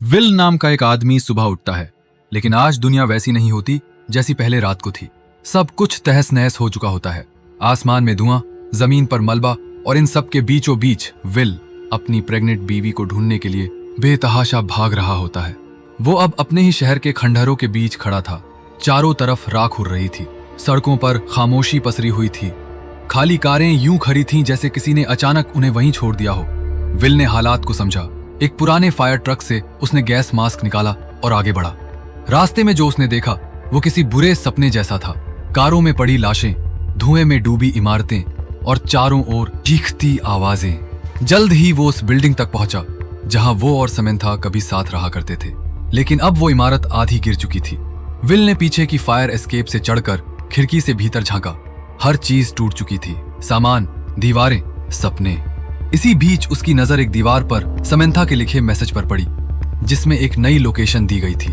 Will नाम का एक आदमी सुबह उठता है, लेकिन आज दुनिया वैसी नहीं होती जैसी पहले रात को थी। सब कुछ तहस नहस हो चुका होता है। आसमान में धुआं, जमीन पर मलबा, और इन सब के बीचों बीच विल अपनी प्रेग्नेंट बीवी को ढूंढने के लिए बेतहाशा भाग रहा होता है। वो अब अपने ही शहर के खंडहरों के बीच खड़ा था। चारों तरफ राख उड़ रही थी, सड़कों पर खामोशी पसरी हुई थी। खाली कारें यूं खड़ी थीं जैसे किसी ने अचानक उन्हें वहीं छोड़ दिया हो। विल ने हालात को समझा। एक पुराने फायर ट्रक से उसने गैस मास्क निकाला और आगे बढ़ा। रास्ते में जो उसने देखा वो किसी बुरे सपने जैसा था। कारों में पड़ी लाशें, धुएं में डूबी इमारतें और चारों ओर चीखती आवाजें। जल्द ही वो उस बिल्डिंग तक पहुंचा जहां वो और समंथा कभी साथ रहा करते थे, लेकिन अब वो इमारत आधी गिर चुकी थी। विल ने पीछे की फायर एस्केप से चढ़कर खिड़की से भीतर झांका। हर चीज टूट चुकी थी, सामान, दीवारें, सपने। इसी बीच उसकी नजर एक दीवार पर समंथा के लिखे मैसेज पर पड़ी, जिसमें एक नई लोकेशन दी गई थी।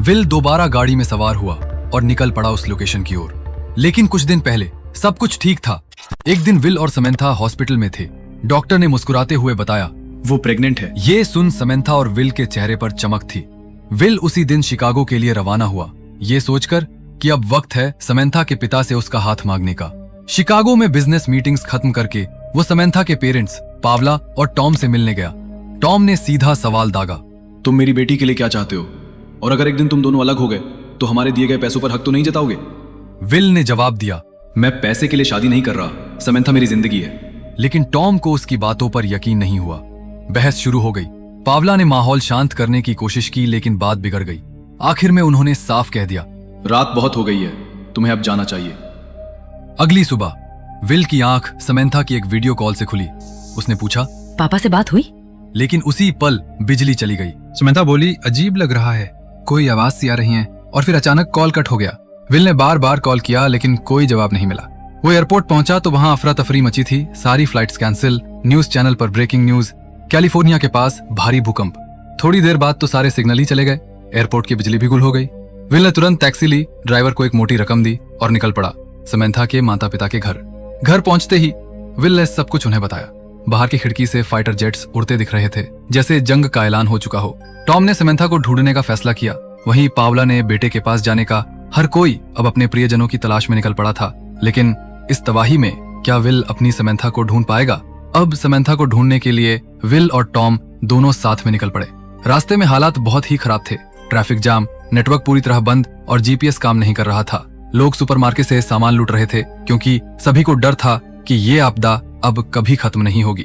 विल दोबारा गाड़ी में सवार हुआ और निकल पड़ा उस लोकेशन की ओर। लेकिन कुछ दिन पहले सब कुछ ठीक था। एक दिन विल और समंथा हॉस्पिटल में थे। डॉक्टर ने मुस्कुराते हुए बताया, वो प्रेग्नेंट है। ये सुन समंथा और विल के चेहरे पर चमक थी। विल उसी दिन शिकागो के लिए रवाना हुआ, ये सोचकर कि अब वक्त है समंथा के पिता से उसका हाथ मांगने का। शिकागो में बिजनेस मीटिंग्स खत्म करके वो समंथा के पेरेंट्स पावला और टॉम से मिलने गया। टॉम ने सीधा सवाल दागा, तुम मेरी बेटी के लिए क्या चाहते हो? और अगर एक दिन तुम दोनों अलग हो गए तो हमारे दिए गए पैसों पर हक तो नहीं जताओगे? विल ने जवाब दिया, मैं पैसे के लिए शादी नहीं कर रहा, समंथा मेरी जिंदगी है। लेकिन टॉम को उसकी बातों पर यकीन नहीं हुआ। बहस शुरू हो गई। पावला ने माहौल शांत करने की कोशिश की, लेकिन बात बिगड़ गई। आखिर में उन्होंने साफ कह दिया, रात बहुत हो गई है, तुम्हें अब जाना चाहिए। अगली सुबह विल की आंख समंथा की एक वीडियो कॉल से खुली। उसने पूछा, पापा से बात हुई? लेकिन उसी पल बिजली चली गई। समंथा बोली, अजीब लग रहा है, कोई आवाज सी आ रही है। और फिर अचानक कॉल कट हो गया। विल ने बार बार कॉल किया, लेकिन कोई जवाब नहीं मिला। वो एयरपोर्ट पहुंचा तो वहां अफरा तफरी मची थी। सारी फ्लाइट्स कैंसिल। न्यूज चैनल पर ब्रेकिंग न्यूज, कैलिफोर्निया के पास भारी भूकंप। थोड़ी देर बाद तो सारे सिग्नल ही चले गए। एयरपोर्ट की बिजली भी गुल हो गई। विल ने तुरंत टैक्सी ली, ड्राइवर को एक मोटी रकम दी और निकल पड़ा समंथा के माता पिता के घर। घर पहुंचते ही विल ने सब कुछ उन्हें बताया। बाहर की खिड़की से फाइटर जेट्स उड़ते दिख रहे थे, जैसे जंग का ऐलान हो चुका हो। टॉम ने समंथा को ढूंढने का फैसला किया। वहीं पावला ने बेटे के पास जाने का। हर कोई अब अपने प्रियजनों की तलाश में निकल पड़ा था। लेकिन इस तबाही में क्या विल अपनी समंथा को ढूंढ पाएगा? अब समंथा को ढूंढने के लिए विल और टॉम दोनों साथ में निकल पड़े। रास्ते में हालात बहुत ही खराब थे। ट्रैफिक जाम, नेटवर्क पूरी तरह बंद और जीपीएस काम नहीं कर रहा था। लोग सुपरमार्केट से सामान लूट रहे थे, क्योंकि सभी को डर था कि ये आपदा अब कभी खत्म नहीं होगी।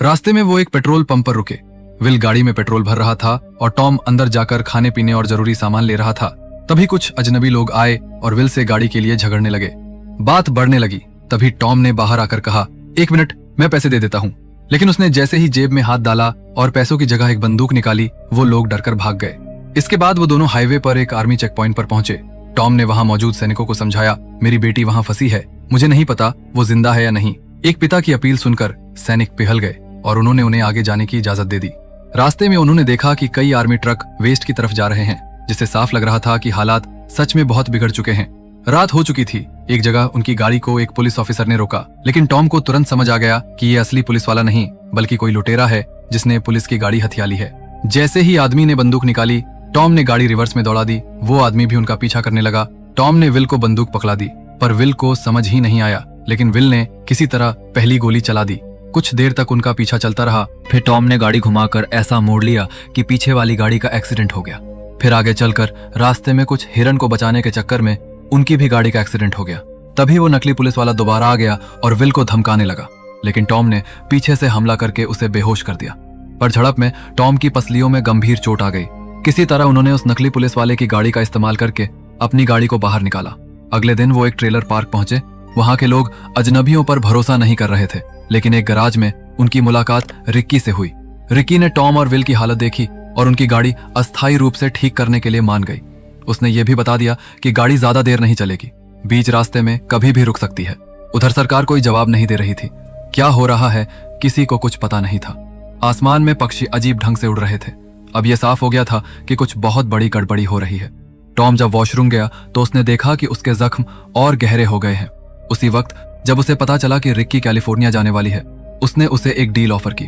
रास्ते में वो एक पेट्रोल पंप पर रुके। विल गाड़ी में पेट्रोल भर रहा था और टॉम अंदर जाकर खाने पीने और जरूरी सामान ले रहा था। तभी कुछ अजनबी लोग आए और विल से गाड़ी के लिए झगड़ने लगे। बात बढ़ने लगी। तभी टॉम ने बाहर आकर कहा, एक मिनट, मैं पैसे दे देता हूँ। लेकिन उसने जैसे ही जेब में हाथ डाला और पैसों की जगह एक बंदूक निकाली, वो लोग डरकर भाग गए। इसके बाद वो दोनों हाईवे पर एक आर्मी चेक पॉइंट पर पहुंचे। टॉम ने वहां मौजूद सैनिकों को समझाया, मेरी बेटी वहां फंसी है, मुझे नहीं पता वो जिंदा है या नहीं। एक पिता की अपील सुनकर सैनिक पिघल गए और उन्होंने उन्हें आगे जाने की इजाजत दे दी। रास्ते में उन्होंने देखा कि कई आर्मी ट्रक वेस्ट की तरफ जा रहे हैं, जिससे साफ लग रहा था कि हालात सच में बहुत बिगड़ चुके हैं। रात हो चुकी थी। एक जगह उनकी गाड़ी को एक पुलिस ऑफिसर ने रोका, लेकिन टॉम को तुरंत समझ आ गया कि ये असली पुलिस वाला नहीं, बल्कि कोई लुटेरा है जिसने पुलिस की गाड़ी हथिया ली है। जैसे ही आदमी ने बंदूक निकाली, टॉम ने गाड़ी रिवर्स में दौड़ा दी। वो आदमी भी उनका पीछा करने लगा। टॉम ने विल को बंदूक पकड़ा दी, पर विल को समझ ही नहीं आया। लेकिन विल ने किसी तरह पहली गोली चला दी। कुछ देर तक उनका पीछा चलता रहा। फिर टॉम ने गाड़ी घुमाकर ऐसा मोड़ लिया कि पीछे वाली गाड़ी का एक्सीडेंट हो गया। फिर आगे चलकर रास्ते में कुछ हिरन को बचाने के चक्कर में उनकी भी गाड़ी का एक्सीडेंट हो गया। तभी वो नकली पुलिस वाला दोबारा आ गया और विल को धमकाने लगा, लेकिन टॉम ने पीछे से हमला करके उसे बेहोश कर दिया। पर झड़प में टॉम की पसलियों में गंभीर चोट आ गई। किसी तरह उन्होंने उस नकली पुलिस वाले की गाड़ी का इस्तेमाल करके अपनी गाड़ी को बाहर निकाला। अगले दिन वो एक ट्रेलर पार्क पहुंचे। वहां के लोग अजनबियों पर भरोसा नहीं कर रहे थे, लेकिन एक गैराज में उनकी मुलाकात रिक्की से हुई। रिक्की ने टॉम और विल की हालत देखी और उनकी गाड़ी अस्थायी रूप से ठीक करने के लिए मान गई। उसने ये भी बता दिया कि गाड़ी ज्यादा देर नहीं चलेगी, बीच रास्ते में कभी भी रुक सकती है। उधर सरकार कोई जवाब नहीं दे रही थी। क्या हो रहा है किसी को कुछ पता नहीं था। आसमान में पक्षी अजीब ढंग से उड़ रहे थे। अब यह साफ हो गया था कि कुछ बहुत बड़ी गड़बड़ी हो रही है। टॉम जब वॉशरूम गया तो उसने देखा कि उसके जख्म और गहरे हो गए हैं। उसी वक्त जब उसे पता चला कि रिक्की कैलिफोर्निया जाने वाली है, उसने उसे एक डील ऑफर की,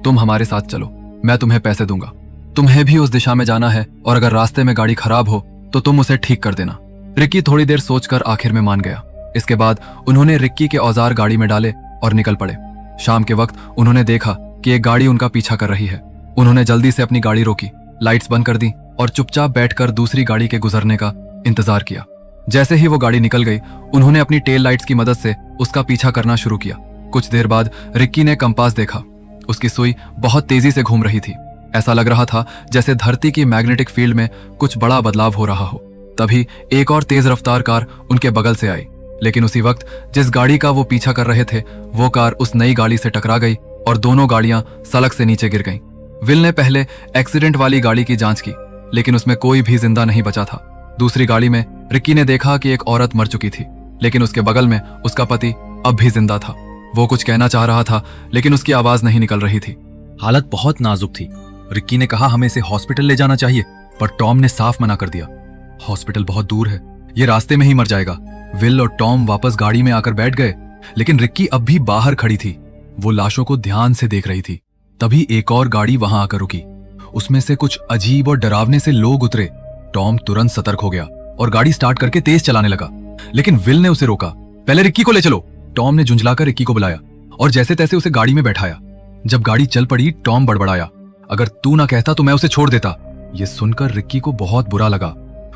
तुम हमारे साथ चलो, मैं तुम्हें पैसे दूंगा। तुम्हें भी उस दिशा में जाना है और अगर रास्ते में गाड़ी खराब हो तो तुम उसे ठीक कर देना। रिक्की थोड़ी देर सोचकर आखिर में मान गया। इसके बाद उन्होंने रिक्की के औजार गाड़ी में डाले और निकल पड़े। शाम के वक्त उन्होंने देखा कि एक गाड़ी उनका पीछा कर रही है। उन्होंने जल्दी से अपनी गाड़ी रोकी, लाइट्स बंद कर दी और चुपचाप बैठकर दूसरी गाड़ी के गुजरने का इंतजार किया। जैसे ही वो गाड़ी निकल गई, उन्होंने अपनी टेल लाइट्स की मदद से उसका पीछा करना शुरू किया। कुछ देर बाद रिक्की ने कंपास देखा। उसकी सुई बहुत तेजी से घूम रही थी। ऐसा लग रहा था जैसे धरती की मैग्नेटिक फील्ड में कुछ बड़ा बदलाव हो रहा हो। तभी एक और तेज रफ्तार कार उनके बगल से आई, लेकिन उसी वक्त जिस गाड़ी का वो पीछा कर रहे थे वो कार उस नई गाड़ी से टकरा गई और दोनों गाड़ियां सड़क से नीचे गिर गईं। विल ने पहले एक्सीडेंट वाली गाड़ी की जांच की, लेकिन उसमें कोई भी जिंदा नहीं बचा था। दूसरी गाड़ी में रिक्की ने देखा कि एक औरत मर चुकी थी, लेकिन उसके बगल में उसका पति अब भी जिंदा था। वो कुछ कहना चाह रहा था, लेकिन उसकी आवाज नहीं निकल रही थी। हालत बहुत नाजुक थी। रिक्की ने कहा हमें इसे हॉस्पिटल ले जाना चाहिए, पर टॉम ने साफ मना कर दिया। हॉस्पिटल बहुत दूर है, ये रास्ते में ही मर जाएगा। विल और टॉम वापस गाड़ी में आकर बैठ गए, लेकिन रिक्की अब भी बाहर खड़ी थी। वो लाशों को ध्यान से देख रही थी। तभी एक और गाड़ी वहां आकर रुकी। उसमें से कुछ अजीब और डरावने से लोग उतरे। टॉम तुरंत सतर्क हो गया और गाड़ी स्टार्ट करके तेज चलाने लगा, लेकिन विल ने उसे रोका। पहले रिक्की को ले चलो। टॉम ने झुंझलाकर रिक्की को बुलाया और जैसे तैसे उसे गाड़ी में बैठाया। जब गाड़ी चल पड़ी, टॉम बड़बड़ाया, अगर तू ना कहता तो मैं उसे छोड़ देता। यह सुनकर रिक्की को बहुत बुरा लगा।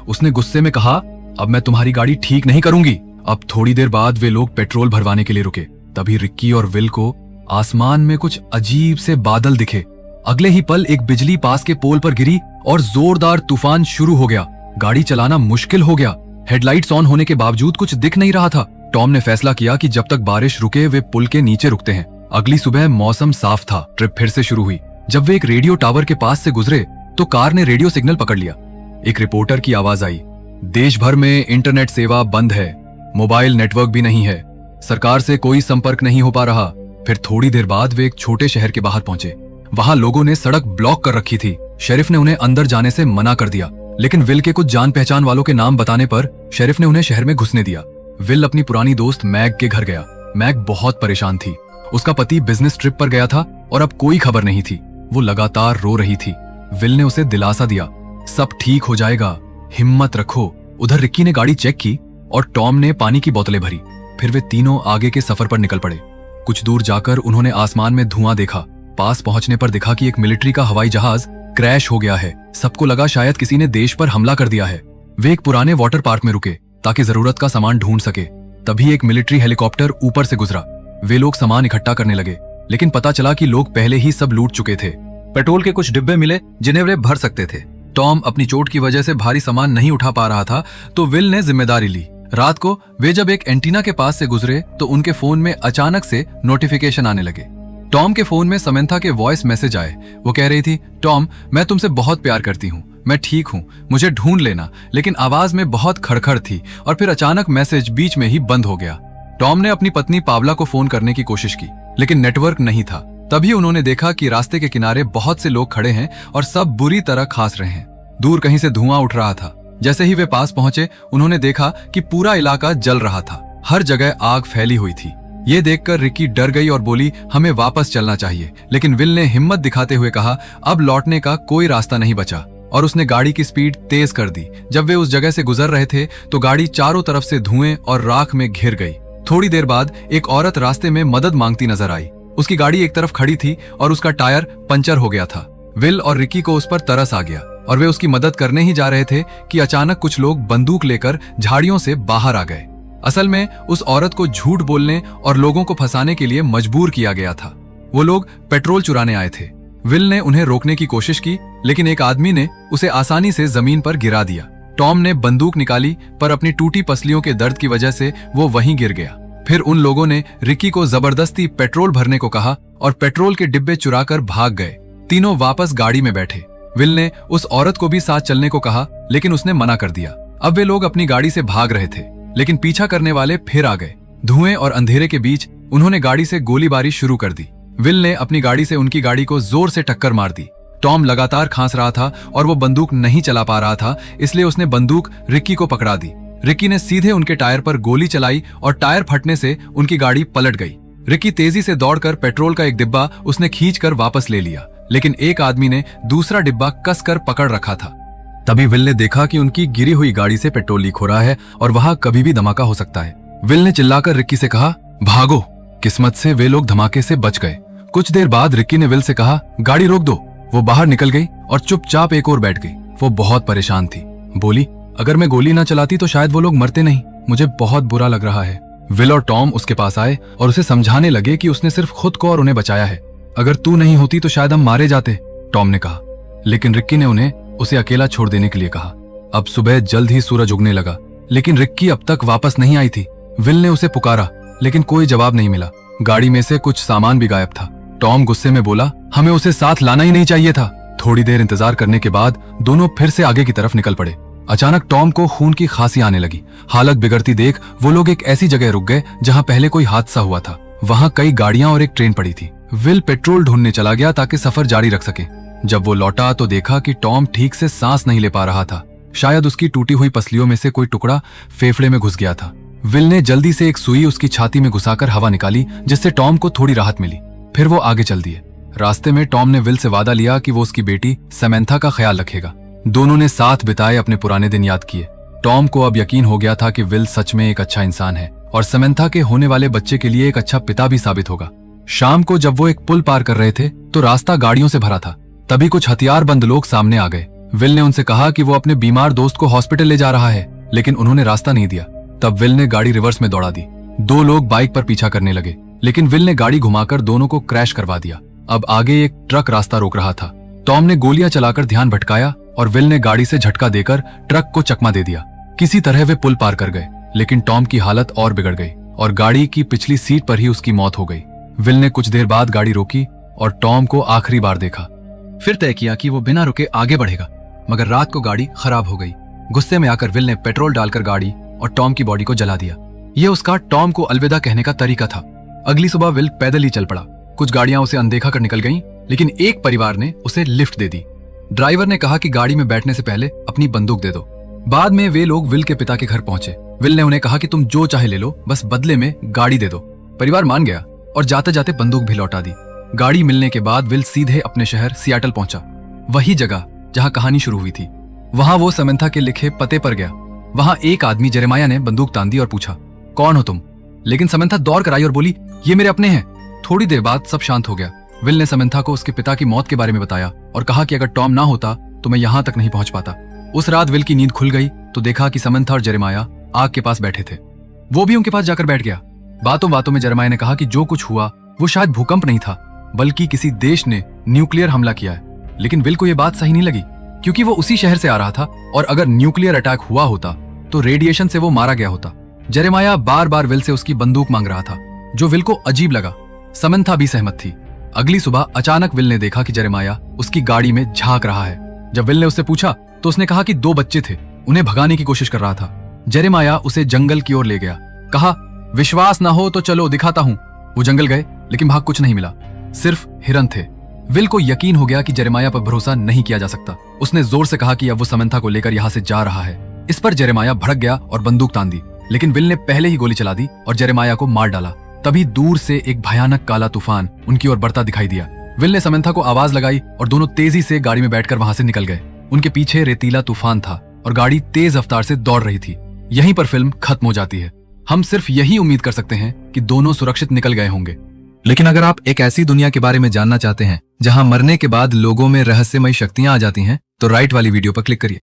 उसने गुस्से में कहा, अब मैं तुम्हारी गाड़ी ठीक नहीं करूंगी। अब थोड़ी देर बाद वे लोग पेट्रोल भरवाने के लिए रुके। तभी रिक्की और विल को आसमान में कुछ अजीब से बादल दिखे। अगले ही पल एक बिजली पास के पोल पर गिरी और जोरदार तूफान शुरू हो गया। गाड़ी चलाना मुश्किल हो गया। हेडलाइट्स ऑन होने के बावजूद कुछ दिख नहीं रहा था। टॉम ने फैसला किया कि जब तक बारिश रुके वे पुल के नीचे रुकते हैं। अगली सुबह मौसम साफ था। ट्रिप फिर से शुरू हुई। जब वे एक रेडियो टावर के पास से गुजरे तो कार ने रेडियो सिग्नल पकड़ लिया। एक रिपोर्टर की आवाज आई, देश भर में इंटरनेट सेवा बंद है, मोबाइल नेटवर्क भी नहीं है, सरकार से कोई संपर्क नहीं हो पा रहा। फिर थोड़ी देर बाद वे एक छोटे शहर के बाहर पहुंचे। वहां लोगों ने सड़क ब्लॉक कर रखी थी। शेरिफ ने उन्हें अंदर जाने से मना कर दिया, लेकिन विल के कुछ जान पहचान वालों के नाम बताने पर शेरिफ ने उन्हें शहर में घुसने दिया। विल अपनी पुरानी दोस्त मैग के घर गया। मैग बहुत परेशान थी। उसका पति बिजनेस ट्रिप पर गया था और अब कोई खबर नहीं थी। वो लगातार रो रही थी। विल ने उसे दिलासा दिया, सब ठीक हो जाएगा, हिम्मत रखो। उधर रिक्की ने गाड़ी चेक की और टॉम ने पानी की बोतलें भरी। फिर वे तीनों आगे के सफर पर निकल पड़े। कुछ दूर जाकर उन्होंने आसमान में धुआं देखा। पास पहुंचने पर दिखा कि एक मिलिट्री का हवाई जहाज क्रैश हो गया है। सबको लगा शायद किसी ने देश पर हमला कर दिया है। वे एक पुराने वाटर पार्क में रुके ताकि जरूरत का सामान ढूंढ सके। तभी एक मिलिट्री हेलीकॉप्टर ऊपर से गुजरा। वे लोग सामान इकट्ठा करने लगे, लेकिन पता चला कि लोग पहले ही सब लूट चुके थे। पेट्रोल के कुछ डिब्बे मिले जिन्हें वे भर सकते थे। टॉम अपनी चोट की वजह से भारी सामान नहीं उठा पा रहा था, तो विल ने जिम्मेदारी ली। रात को वे जब एक एंटीना के पास से गुजरे तो उनके फोन में अचानक से नोटिफिकेशन आने लगे। टॉम के फोन में समंथा के वॉइस मैसेज आए। वो कह रही थी, टॉम मैं तुमसे बहुत प्यार करती हूँ, मैं ठीक हूँ, मुझे ढूंढ लेना। लेकिन आवाज में बहुत खड़खड़ थी और फिर अचानक मैसेज बीच में ही बंद हो गया। टॉम ने अपनी पत्नी पावला को फोन करने की कोशिश की, लेकिन नेटवर्क नहीं था। तभी उन्होंने देखा कि रास्ते के किनारे बहुत से लोग खड़े हैं और सब बुरी तरह खास रहे हैं। दूर कहीं से धुआं उठ रहा था। जैसे ही वे पास पहुंचे, उन्होंने देखा कि पूरा इलाका जल रहा था। हर जगह आग फैली हुई थी। ये देखकर रिक्की डर गई और बोली, हमें वापस चलना चाहिए। लेकिन विल ने हिम्मत दिखाते हुए कहा, अब लौटने का कोई रास्ता नहीं बचा, और उसने गाड़ी की स्पीड तेज कर दी। जब वे उस जगह से गुजर रहे थे तो गाड़ी चारों तरफ से धुएं और राख में घिर गई। थोड़ी देर बाद एक औरत रास्ते में मदद मांगती नजर आई। उसकी गाड़ी एक तरफ खड़ी थी और उसका टायर पंचर हो गया था। विल और रिक्की को उस पर तरस आ गया और वे उसकी मदद करने ही जा रहे थे कि अचानक कुछ लोग बंदूक लेकर झाड़ियों से बाहर आ गए। असल में उस औरत को झूठ बोलने और लोगों को फंसाने के लिए मजबूर किया गया था। वो लोग पेट्रोल चुराने आए थे। विल ने उन्हें रोकने की कोशिश की, लेकिन एक आदमी ने उसे आसानी से जमीन पर गिरा दिया। टॉम ने बंदूक निकाली, पर अपनी टूटी पसलियों के दर्द की वजह से वो वहीं गिर गया। फिर उन लोगों ने रिक्की को जबरदस्ती पेट्रोल भरने को कहा और पेट्रोल के डिब्बे चुराकर भाग गए। तीनों वापस गाड़ी में बैठे। विल ने उस औरत को भी साथ चलने को कहा, लेकिन उसने मना कर दिया। अब वे लोग अपनी गाड़ी से भाग रहे थे, लेकिन पीछा करने वाले फिर आ गए। धुएं और अंधेरे के बीच उन्होंने गाड़ी से गोलीबारी शुरू कर दी। विल ने अपनी गाड़ी से उनकी गाड़ी को जोर से टक्कर मार दी। टॉम लगातार खांस रहा था और वो बंदूक नहीं चला पा रहा था, इसलिए उसने बंदूक रिक्की को पकड़ा दी। रिक्की ने सीधे उनके टायर पर गोली चलाई और टायर फटने से उनकी गाड़ी पलट गई। रिक्की तेजी से दौड़कर पेट्रोल का एक डिब्बा उसने खींचकर वापस ले लिया। लेकिन एक आदमी ने दूसरा डिब्बा कसकर पकड़ रखा था। तभी विल ने देखा कि उनकी गिरी हुई गाड़ी से पेट्रोल लीक हो रहा है और वहां कभी भी धमाका हो सकता है। विल ने चिल्लाकर रिक्की से कहा, भागो। किस्मत से वे लोग धमाके से बच गए। कुछ देर बाद रिक्की ने विल से कहा, गाड़ी रोक दो। वो बाहर निकल गई और चुपचाप एक और बैठ गई। वो बहुत परेशान थी। बोली, अगर मैं गोली ना चलाती तो शायद वो लोग मरते नहीं। मुझे बहुत बुरा लग रहा है। विल और टॉम उसके पास आए और उसे समझाने लगे कि उसने सिर्फ खुद को और उन्हें बचाया है। अगर तू नहीं होती तो शायद हम मारे जाते, टॉम ने कहा। लेकिन रिक्की ने उन्हें उसे अकेला छोड़ देने के लिए कहा। अब सुबह जल्द ही सूरज उगने लगा, लेकिन रिक्की अब तक वापस नहीं आई थी। विल ने उसे पुकारा, लेकिन कोई जवाब नहीं मिला। गाड़ी में से कुछ सामान भी गायब था। टॉम गुस्से में बोला, हमें उसे साथ लाना ही नहीं चाहिए था। थोड़ी देर इंतजार करने के बाद दोनों फिर से आगे की तरफ निकल पड़े। अचानक टॉम को खून की खांसी आने लगी। हालत बिगड़ती देख वो लोग एक ऐसी जगह रुक गए जहां पहले कोई हादसा हुआ था। वहां कई गाड़ियां और एक ट्रेन पड़ी थी। विल पेट्रोल ढूंढने चला गया ताकि सफर जारी रख सके। जब वो लौटा तो देखा कि टॉम ठीक से सांस नहीं ले पा रहा था। शायद उसकी टूटी हुई पसलियों में से कोई टुकड़ा फेफड़े में घुस गया था। विल ने जल्दी से एक सुई उसकी छाती में घुसाकर हवा निकाली, जिससे टॉम को थोड़ी राहत मिली। फिर वो आगे चल दिए। रास्ते में टॉम ने विल से वादा लिया कि वो उसकी बेटी समेंथा का ख्याल रखेगा। दोनों ने साथ बिताए अपने पुराने दिन याद किए। टॉम को अब यकीन हो गया था कि विल सच में एक अच्छा इंसान है और समेंथा के होने वाले बच्चे के लिए एक अच्छा पिता भी साबित होगा। शाम को जब वो एक पुल पार कर रहे थे तो रास्ता गाड़ियों से भरा था। तभी कुछ हथियारबंद लोग सामने आ गए। विल ने उनसे कहा कि वो अपने बीमार दोस्त को हॉस्पिटल ले जा रहा है, लेकिन उन्होंने रास्ता नहीं दिया। तब विल ने गाड़ी रिवर्स में दौड़ा दी। दो लोग बाइक पर पीछा करने लगे, लेकिन विल ने गाड़ी घुमाकर दोनों को क्रैश करवा दिया। अब आगे एक ट्रक रास्ता रोक रहा था। टॉम ने गोलियां चलाकर ध्यान भटकाया और विल ने गाड़ी से झटका देकर ट्रक को चकमा दे दिया। किसी तरह वे पुल पार कर गए, लेकिन टॉम की हालत और बिगड़ गई और गाड़ी की पिछली सीट पर ही उसकी मौत हो गई। विल ने कुछ देर बाद गाड़ी रोकी और टॉम को आखिरी बार देखा। फिर तय किया कि वो बिना रुके आगे बढ़ेगा, मगर रात को गाड़ी खराब हो गई। गुस्से में आकर विल ने पेट्रोल डालकर गाड़ी और टॉम की बॉडी को जला दिया। यह उसका टॉम को अलविदा कहने का तरीका था। अगली सुबह विल पैदल ही चल पड़ा। कुछ गाड़ियां उसे अनदेखा कर निकल गईं, लेकिन एक परिवार ने उसे लिफ्ट दे दी। ड्राइवर ने कहा कि गाड़ी में बैठने से पहले अपनी बंदूक दे दो। बाद में वे लोग विल के पिता के घर पहुंचे। विल ने उन्हें कहा कि तुम जो चाहे ले लो, बस बदले में गाड़ी दे दो। परिवार मान गया और जाते जाते बंदूक भी लौटा दी। गाड़ी मिलने के बाद विल सीधे अपने शहर सियाटल पहुंचा, वही जगह जहां कहानी शुरू हुई थी। वहां वो समेंथा के लिखे पते पर गया। वहां एक आदमी जेरेमाया ने बंदूक तान दी और पूछा, कौन हो तुम? लेकिन समेंथा दौड़ कर आई और बोली, ये मेरे अपने हैं। थोड़ी देर बाद सब शांत हो गया। विल ने समेंथा को उसके पिता की मौत के बारे में बताया और कहा कि अगर टॉम ना होता तो मैं यहां तक नहीं पहुंच पाता। उस रात विल की नींद खुल गई तो देखा कि समेंथा और जेरेमाया आग के पास बैठे थे। वो भी उनके पास जाकर बैठ गया। बातों बातों में जेरेमाया ने कहा कि जो कुछ हुआ वो शायद भूकंप नहीं था, बल्कि किसी देश ने न्यूक्लियर हमला किया है। लेकिन विल को यह बात सही नहीं लगी, क्योंकि वो उसी शहर से आ रहा था और अगर न्यूक्लियर अटैक हुआ होता तो रेडिएशन से वो मारा गया होता। Jeremiah bar bar will say उसकी बंदूक मांग रहा था, जो विल को अजीब लगा। समेंथा भी सहमत थी। अगली सुबह अचानक विल ने देखा कि जेरेमाया उसकी गाड़ी में झांक रहा है। जब विल ने उससे पूछा तो उसने कहा कि 2 बच्चे थे, उन्हें भगाने की कोशिश कर रहा था। जेरेमाया उसे जंगल की ओर ले गया। कहा, विश्वास ना हो तो चलो दिखाता हूं। वो जंगल गए, लेकिन वहां कुछ नहीं मिला, सिर्फ हिरन थे। विल को यकीन हो गया कि जेरेमाया पर भरोसा नहीं किया जा सकता। उसने जोर से कहा कि अब वो समेंथा को लेकर यहां से जा रहा है। इस पर जेरेमाया भड़क गया और बंदूक तान दी, लेकिन विल ने पहले ही गोली चला दी और जेरेमाया को मार डाला। तभी दूर से एक भयानक काला तूफान उनकी ओर बढ़ता दिखाई दिया। विल ने समेंथा को आवाज लगाई और दोनों तेजी से गाड़ी में बैठकर वहां से निकल गए। उनके पीछे रेतीला तूफान था और गाड़ी तेज रफ्तार से दौड़ रही थी। यहीं पर फिल्म खत्म हो जाती है। हम सिर्फ यही उम्मीद कर सकते हैं कि दोनों सुरक्षित निकल गए होंगे। लेकिन अगर आप एक ऐसी दुनिया के बारे में जानना चाहते हैं जहां मरने के बाद लोगों में रहस्यमयी शक्तियां आ जाती हैं, तो राइट वाली वीडियो पर क्लिक करिए।